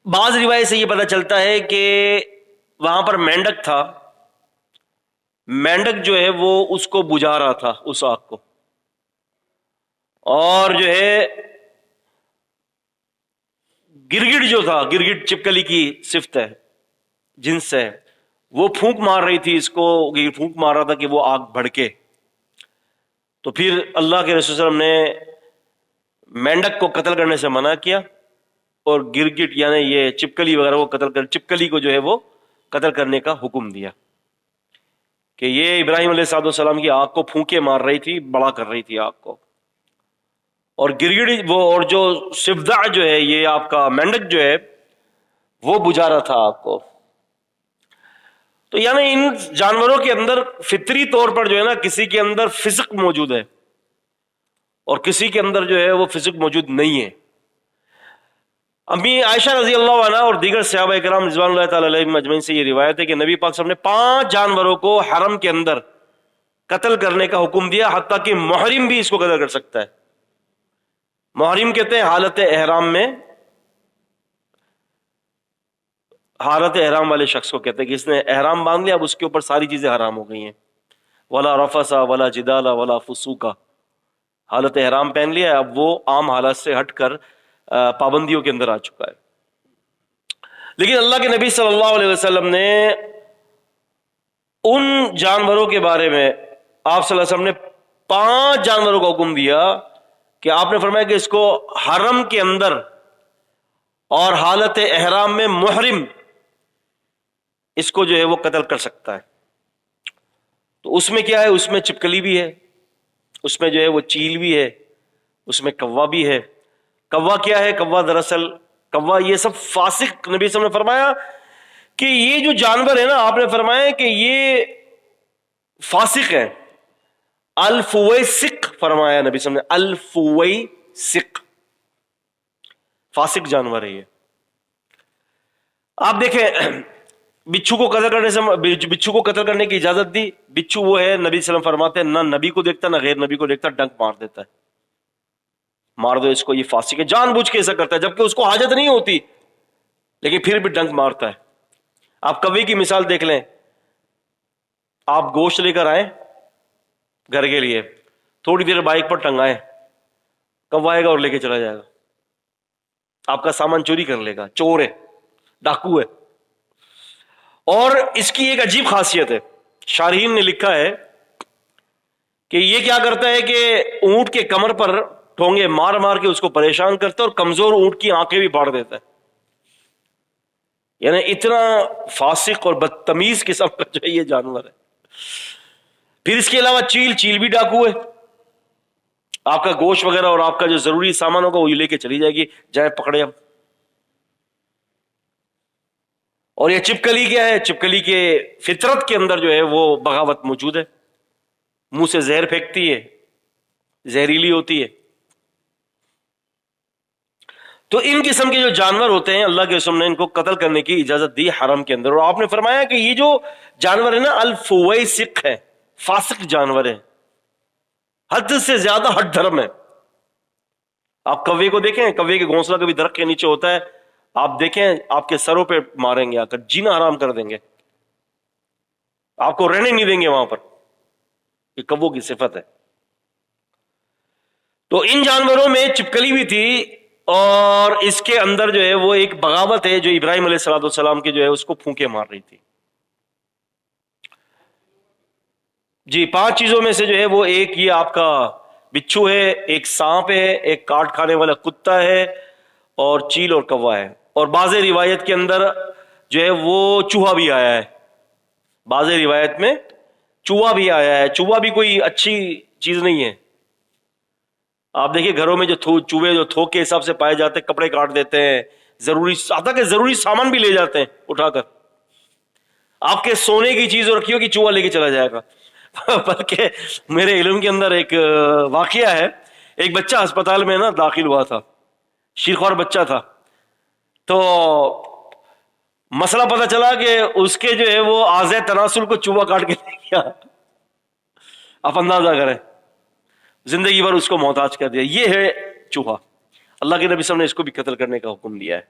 بعض روایت سے یہ پتہ چلتا ہے کہ وہاں پر مینڈک تھا، مینڈک جو ہے وہ اس کو بجھا رہا تھا، اس آگ کو، اور جو ہے گرگٹ جو تھا، گرگٹ چپکلی کی صفت ہے، جنس ہے، وہ پھونک مار رہی تھی اس کو، پھونک مار رہا تھا کہ وہ آگ بھڑکے۔ تو پھر اللہ کے رسول صلی اللہ علیہ وسلم نے مینڈک کو قتل کرنے سے منع کیا، اور گرگٹ یعنی یہ چپکلی وغیرہ کو چپکلی کو جو ہے وہ قتل کرنے کا حکم دیا، کہ یہ ابراہیم علیہ السلام کی آگ کو پھونکے مار رہی تھی، بڑا کر رہی تھی آگ کو، اور گرگٹ وہ، اور جو سفدع جو ہے، یہ آپ کا مینڈک جو ہے وہ بجھا رہا تھا آگ کو۔ تو یعنی ان جانوروں کے اندر فطری طور پر جو ہے نا، کسی کے اندر فسق موجود ہے اور کسی کے اندر جو ہے وہ فسق موجود نہیں ہے۔ امی عائشہ رضی اللہ عنہ اور دیگر صحابہ کرام رضوان اللہ تعالی علیہم اجمعین سے یہ روایت ہے کہ نبی پاک صلی اللہ علیہ وسلم نے 5 جانوروں کو حرم کے اندر قتل کرنے کا حکم دیا، حتیٰ کہ محرم بھی اس کو قتل کر سکتا ہے۔ محرم کہتے ہیں حالت احرام میں، حالت احرام والے شخص کو کہتے ہیں کہ اس نے احرام باندھ لیا، اب اس کے اوپر ساری چیزیں حرام ہو گئی ہیں، ولا رفثا ولا جدال ولا فسوقا، حالت احرام پہن لیا ہے، اب وہ عام حالات سے ہٹ کر پابندیوں کے اندر آ چکا ہے۔ لیکن اللہ کے نبی صلی اللہ علیہ وسلم نے ان جانوروں کے بارے میں، آپ صلی اللہ علیہ وسلم نے 5 جانوروں کا حکم دیا کہ آپ نے فرمایا کہ اس کو حرم کے اندر اور حالت احرام میں محرم اس کو جو ہے وہ قتل کر سکتا ہے۔ تو اس میں کیا ہے؟ اس میں چپکلی بھی ہے، اس میں جو ہے وہ چیل بھی ہے، اس میں کوا بھی ہے۔ کوا کیا ہے؟ کوا دراصل یہ سب فاسق، نبی صلی اللہ علیہ وسلم نے فرمایا کہ یہ جو جانور ہے نا، آپ نے فرمایا کہ یہ فاسق ہے، الفویسق فرمایا نبی صلی اللہ علیہ وسلم نے، الفویسق، فاسق جانور ہے یہ۔ آپ دیکھیں بچھو کو قتل کرنے سے، بچھو کو قتل کرنے کی اجازت دی۔ بچھو وہ ہے، نبی صلی اللہ علیہ وسلم فرماتے ہیں، نہ نبی کو دیکھتا نہ غیر نبی کو دیکھتا، ڈنک مار دیتا ہے، مار دو اس کو، یہ فاسق ہے، جان بوجھ کے ایسا کرتا ہے جبکہ اس کو حاجت نہیں ہوتی، لیکن پھر بھی ڈنک مارتا ہے۔ آپ کوے کی مثال دیکھ لیں، آپ گوشت لے کر آئیں گھر کے لیے، تھوڑی دیر بائک پر ٹنگائیں، کوا آئے گا اور لے کے چلا جائے گا، آپ کا سامان چوری کر لے گا، چور ہے، ڈاکو ہے۔ اور اس کی ایک عجیب خاصیت ہے، شارحین نے لکھا ہے کہ یہ کیا کرتا ہے کہ اونٹ کے کمر پر ٹھونگے مار مار کے اس کو پریشان کرتا ہے، اور کمزور اونٹ کی آنکھیں بھی پھاڑ دیتا ہے۔ یعنی اتنا فاسق اور بدتمیز قسم کا جو یہ جانور ہے۔ پھر اس کے علاوہ چیل بھی ڈاکو ہے، آپ کا گوشت وغیرہ اور آپ کا جو ضروری سامان ہوگا وہ لے کے چلی جائے گی، جائے پکڑے اب۔ اور یہ چپکلی کیا ہے؟ چپکلی کے فطرت کے اندر جو ہے وہ بغاوت موجود ہے، منہ سے زہر پھینکتی ہے، زہریلی ہوتی ہے۔ تو ان قسم کے جو جانور ہوتے ہیں، اللہ کے رسول نے ان کو قتل کرنے کی اجازت دی حرم کے اندر۔ اور آپ نے فرمایا کہ یہ جو جانور ہے نا، الفویسق ہے، فاسق جانور ہے، حد سے زیادہ ہٹ دھرم ہے۔ آپ کوے کو دیکھیں، کوے کے گھونسلہ کبھی درخت کے نیچے ہوتا ہے، آپ دیکھیں آپ کے سروں پہ ماریں گے، آ کر جینا حرام کر دیں گے، آپ کو رہنے نہیں دیں گے وہاں پر۔ یہ کووں کی صفت ہے۔ تو ان جانوروں میں چپکلی بھی تھی، اور اس کے اندر جو ہے وہ ایک بغاوت ہے جو ابراہیم علیہ السلام کی جو ہے اس کو پھونکے مار رہی تھی۔ جی 5 چیزوں میں سے جو ہے وہ ایک یہ آپ کا بچھو ہے، ایک سانپ ہے، ایک کاٹ کھانے والا کتا ہے، اور چیل اور کوا ہے۔ اور بعض روایت کے اندر جو ہے وہ چوہا بھی آیا ہے، بعض روایت میں چوہا بھی آیا ہے۔ چوہا بھی کوئی اچھی چیز نہیں ہے۔ آپ دیکھیں گھروں میں جو چوہے جو تھوک کے حساب سے پائے جاتے ہیں، کپڑے کاٹ دیتے ہیں، ضروری سامان بھی لے جاتے ہیں اٹھا کر۔ آپ کے سونے کی چیز رکھی ہوگی، چوہا لے کے چلا جائے گا۔ بلکہ میرے علم کے اندر ایک واقعہ ہے، ایک بچہ ہسپتال میں نا داخل ہوا تھا، شیرخوار بچہ تھا۔ تو مسئلہ پتہ چلا کہ اس کے جو ہے وہ اعضائے تناسل کو چوہا کاٹ کے لے گیا۔ آپ اندازہ کریں، زندگی بھر اس کو محتاج کر دیا۔ یہ ہے چوہا۔ اللہ کے نبی صلی اللہ علیہ وسلم نے اس کو بھی قتل کرنے کا حکم دیا ہے۔